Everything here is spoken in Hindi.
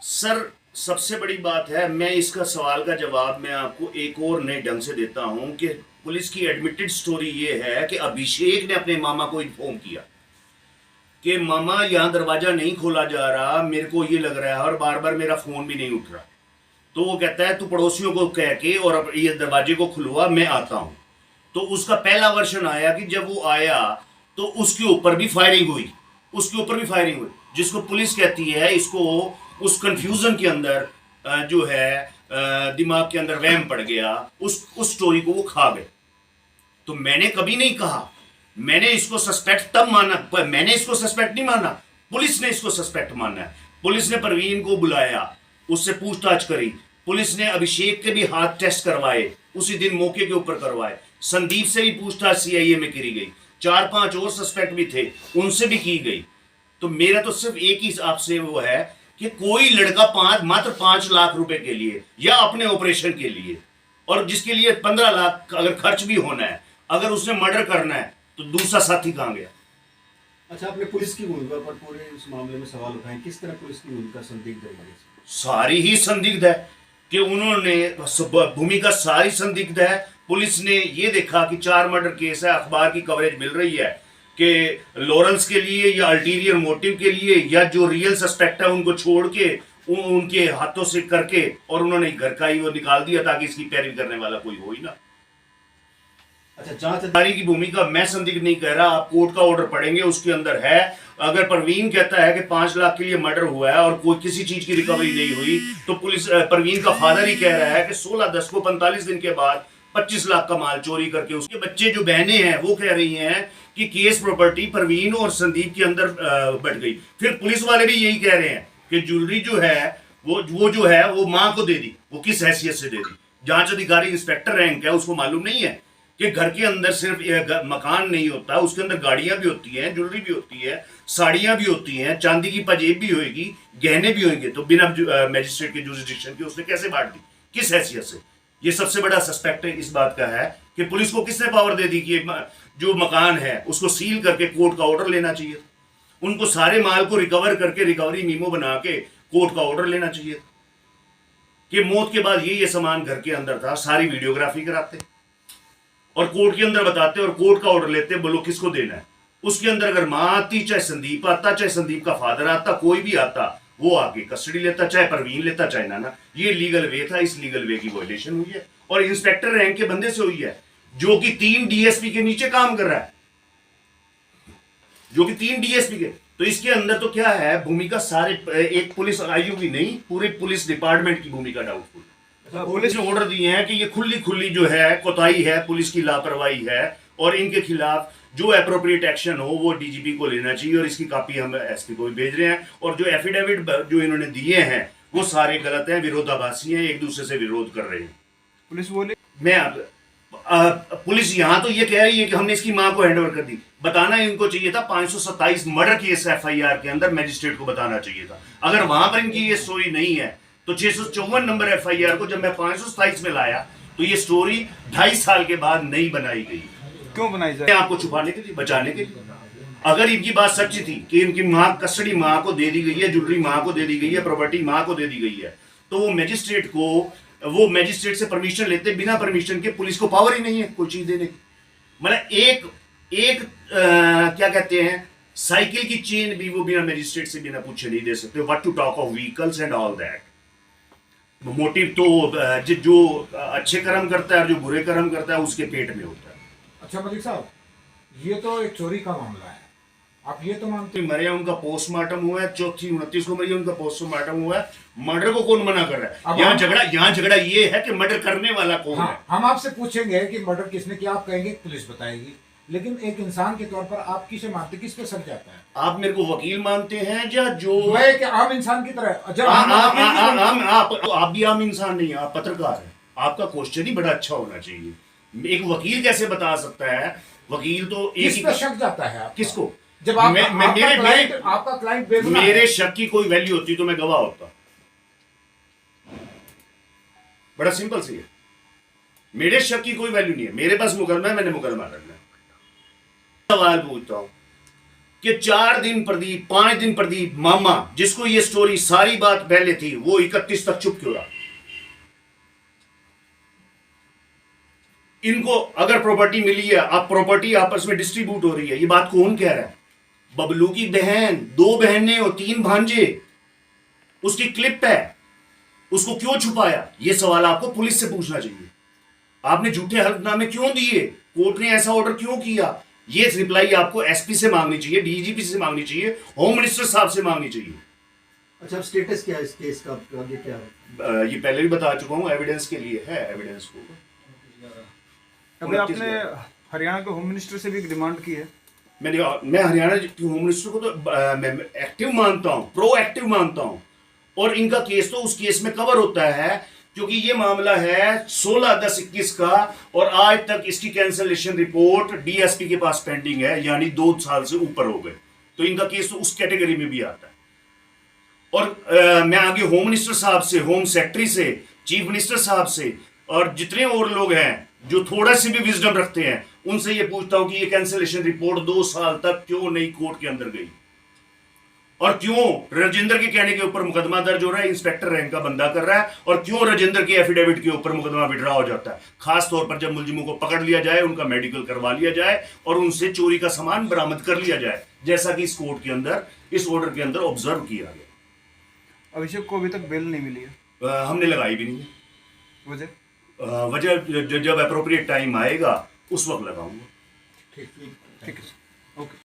सर, सबसे बड़ी बात है, मैं इसका सवाल का जवाब मैं आपको एक और नए ढंग से देता हूं कि पुलिस की एडमिटेड स्टोरी ये है कि अभिषेक ने अपने मामा को इन्फॉर्म किया कि मामा यहाँ दरवाजा नहीं खोला जा रहा, मेरे को ये लग रहा है और बार बार मेरा फोन भी नहीं उठ रहा। तो वो कहता है तू पड़ोसियों को कह के और अब ये दरवाजे को खुलवा, मैं आता हूँ। तो उसका पहला वर्षन आया कि जब वो आया तो उसके ऊपर भी फायरिंग हुई, जिसको पुलिस कहती है इसको उस कंफ्यूजन के अंदर जो है दिमाग के अंदर वहम पड़ गया, उस स्टोरी को वो खा गए। तो मैंने कभी नहीं कहा, मैंने इसको सस्पेक्ट तब माना, पर मैंने इसको सस्पेक्ट नहीं माना, पुलिस ने इसको सस्पेक्ट माना है। पुलिस ने परवीन को बुलाया, उससे पूछताछ करी, पुलिस ने अभिषेक के भी हाथ टेस्ट करवाए, उसी दिन मौके के ऊपर करवाए। संदीप से भी पूछताछ सीआईए में करी गई, 4-5 और सस्पेक्ट भी थे, उनसे भी की गई। तो मेरा तो सिर्फ एक ही आपसे वो है कि कोई लड़का मात्र 5 लाख रुपए के लिए या अपने ऑपरेशन के लिए, और जिसके लिए 15 लाख अगर खर्च भी होना है, अगर उसने मर्डर करना है तो दूसरा साथी कहां गया? अच्छा, आपने पुलिस की भूमिका पर पूरे इस मामले में सवाल उठाए, किस तरह पुलिस की भूमिका संदिग्ध है? सारी ही संदिग्ध है कि उन्होंने भूमिका सारी संदिग्ध है। पुलिस ने ये देखा कि 4 मर्डर केस है, अखबार की कवरेज मिल रही है कि लॉरेंस के लिए या अल्टीरियर मोटिव के लिए या जो रियल सस्पेक्ट है उनको छोड़ के उनके हाथों से करके और उन्होंने घर का ही वो निकाल दिया ताकि इसकी पैरवी करने वाला कोई हो ही ना। अच्छा, जांच अधिकारी की भूमिका मैं संदिग्ध नहीं कह रहा, आप कोर्ट का ऑर्डर पढ़ेंगे, उसके अंदर है। अगर परवीन कहता है कि 5 लाख के लिए मर्डर हुआ है और कोई किसी चीज की रिकवरी नहीं हुई, तो पुलिस परवीन का फादर ही कह रहा है कि 16/10 को 45 दिन के बाद 25 लाख का माल चोरी करके उसके बच्चे जो बहनें हैं वो कह रही हैं कि केस प्रॉपर्टी परवीन और संदीप के अंदर बढ़ गई। फिर पुलिस वाले भी यही कह रहे हैं कि ज्वेलरी जो है वो जो है वो मां को दे दी। वो किस हैसियत से दे दी? जांच अधिकारी इंस्पेक्टर रैंक है, उसको मालूम नहीं है कि घर के अंदर सिर्फ मकान नहीं होता, उसके अंदर गाड़ियां भी होती हैं, ज्वेलरी भी होती है, साड़ियां भी होती हैं, चांदी की पंजेब भी होगी, गहने भी होंगे। तो बिना मैजिस्ट्रेट के जुरिसडिक्शन के उसने कैसे बांट दी? किस हैसियत से? ये सबसे बड़ा सस्पेक्ट इस बात का है कि पुलिस को किसने पावर दे दी कि जो मकान है उसको सील करके कोर्ट का ऑर्डर लेना चाहिए, उनको सारे माल को रिकवर करके रिकवरी मीमो बना के कोर्ट का ऑर्डर लेना चाहिए कि मौत के बाद ये सामान घर के अंदर था, सारी वीडियोग्राफी कराते और कोर्ट के अंदर बताते और कोर्ट का ऑर्डर लेते, बोलो किसको देना है। उसके अंदर अगर मां आती, चाहे संदीप आता, चाहे संदीप का फादर आता, कोई भी आता, वो आके कस्टडी लेता, चाहे परवीन लेता, चाहे नाना। ये लीगल वे था, इस लीगल वे की वायलेशन हुई है और इंस्पेक्टर रैंक के बंदे से हुई है जो कि 3 डीएसपी के नीचे काम कर रहा है, जो कि 3 डीएसपी के। तो इसके अंदर तो क्या है भूमिका, सारे एक पुलिस आयु की नहीं, पूरे पुलिस डिपार्टमेंट की भूमिका डाउटफुल। पुलिस ने ऑर्डर दिए हैं कि ये खुली जो है कोताही है, पुलिस की लापरवाही है और इनके खिलाफ जो एप्रोप्रिएट एक्शन हो वो डीजीपी को लेना चाहिए और इसकी कॉपी हम एसपी को भी भेज रहे हैं। और जो एफिडेविट जो इन्होंने दिए हैं वो सारे गलत हैं, विरोधाभासी हैं, एक दूसरे से विरोध कर रहे हैं। पुलिस बोले पुलिस यहां तो ये कह रही है कि हमने इसकी मां को हैंडओवर कर दी। बताना इनको चाहिए था 527 मर्डर केस एफआईआर के अंदर मैजिस्ट्रेट को बताना चाहिए था। अगर वहां पर इनकी ये स्टोरी नहीं है तो 654 नंबर एफआईआर को जब मैं 527 में लाया तो ये स्टोरी 2.5 साल के बाद नहीं बनाई गई। क्यों बनाई जाए? आपको छुपाने के लिए, बचाने के लिए। अगर इनकी बात सच्ची थी कि इनकी मां कस्टडी मां को दे दी गई है, ज्वेलरी मां को दे दी गई है, प्रॉपर्टी मां को दे दी गई है, तो वो मैजिस्ट्रेट से परमिशन लेते, बिना परमिशन के पुलिस को पावर ही नहीं है कोई चीज देने की। मतलब एक क्या कहते हैं, साइकिल की चेन भी वो बिना मैजिस्ट्रेट से बिना पूछे नहीं दे सकते। What to talk of vehicles and all that. Motive तो जो अच्छे कर्म करता है और जो बुरे कर्म करता है उसके पेट में होता है। अच्छा मलिक साहब, ये तो एक चोरी का मामला है, आप ये तो मानते हैं? मरे, उनका पोस्टमार्टम हुआ है, 29 को मरी, उनका पोस्टमार्टम हुआ है। मर्डर को कौन मना कर रहा है? यहाँ झगड़ा ये है कि मर्डर करने वाला कौन है। हम आपसे पूछेंगे कि मर्डर किसने किया, आप कहेंगे पुलिस बताएगी, लेकिन एक इंसान के तौर पर आप किसे मानते, किस पे शक जाता है? आप मेरे को वकील मानते हैं या जो मैं एक आम इंसान की तरह? जब आप भी आम इंसान नहीं है, आप पत्रकार हैं। आपका क्वेश्चन ही बड़ा अच्छा होना चाहिए। एक वकील कैसे बता सकता है? वकील तो किस पे शक जाता है आपका? किसको? जब आपका क्लाइंट बेगुनाह है। मेरे शक की कोई वैल्यू होती तो मैं गवाह होता। बड़ा सिंपल सी है, मेरे शक की कोई वैल्यू नहीं है। मेरे पास मुकदमा है, मैंने मुकदमा करना है। सवाल पूछता हूं कि 4 दिन प्रदीप, 5 दिन प्रदीप, मामा जिसको ये स्टोरी सारी बात पहले थी, वो 31 तक चुप क्यों रहा? इनको अगर प्रॉपर्टी मिली है, आप प्रॉपर्टी आपस में डिस्ट्रीब्यूट हो रही है, ये बात कौन कह रहा है? बबलू की बहन, 2 बहनें और 3 भांजे, उसकी क्लिप है, उसको क्यों छुपाया? ये सवाल आपको पुलिस से पूछना चाहिए। आपने झूठे हल्फनामे क्यों दिए? कोर्ट ने ऐसा ऑर्डर क्यों किया? ये रिप्लाई आपको एसपी से मांगनी चाहिए, डीजीपी से मांगनी चाहिए, होम मिनिस्टर साहब से मांगनी चाहिए। अच्छा, अब स्टेटस क्या है इस केस का, आगे क्या है? ये पहले भी बता चुका हूं, एविडेंस के लिए है, एविडेंस को। अभी आपने हरियाणा के होम मिनिस्टर से भी डिमांड की है। मैं हरियाणा के होम मिनिस्टर को तो मैं एक्टिव मानता हूं, प्रोएक्टिव मानता हूं, और इनका केस तो उस केस में कवर होता है, क्योंकि ये मामला है 16/10/21 का, और आज तक इसकी कैंसलेशन रिपोर्ट डीएसपी के पास पेंडिंग है, यानी 2 साल से ऊपर हो गए। तो इनका केस तो उस कैटेगरी में भी आता है। और मैं आगे होम मिनिस्टर साहब से, होम सेक्रेटरी से, चीफ मिनिस्टर साहब से, और जितने और लोग हैं जो थोड़ा से भी विजडम रखते हैं, उनसे ये पूछता हूं कि ये कैंसलेशन रिपोर्ट 2 साल तक क्यों नहीं कोर्ट के अंदर गई, और क्यों राजेंद्र के कहने के ऊपर मुकदमा दर्ज हो रहा है, इंस्पेक्टर रैंक का बंदा कर रहा है, और क्यों राजेंद्र के एफिडेविट के ऊपर मुकदमा विड्रॉ हो जाता है। खास तौर पर जब मुलजिमों को पकड़ लिया जाए, उनका मेडिकल करवा लिया जाए, और उनसे चोरी का सामान बरामद कर लिया जाए, जैसा कि इस कोर्ट के अंदर, इस ऑर्डर के अंदर ऑब्जर्व किया गया। अभिषेक को अभी तक बेल नहीं मिली है। हमने लगाई भी नहीं है। वजह वजह जब अप्रोप्रिएट टाइम आएगा उस वक्त लगाऊंगा। ठीक ठीक है। ओके।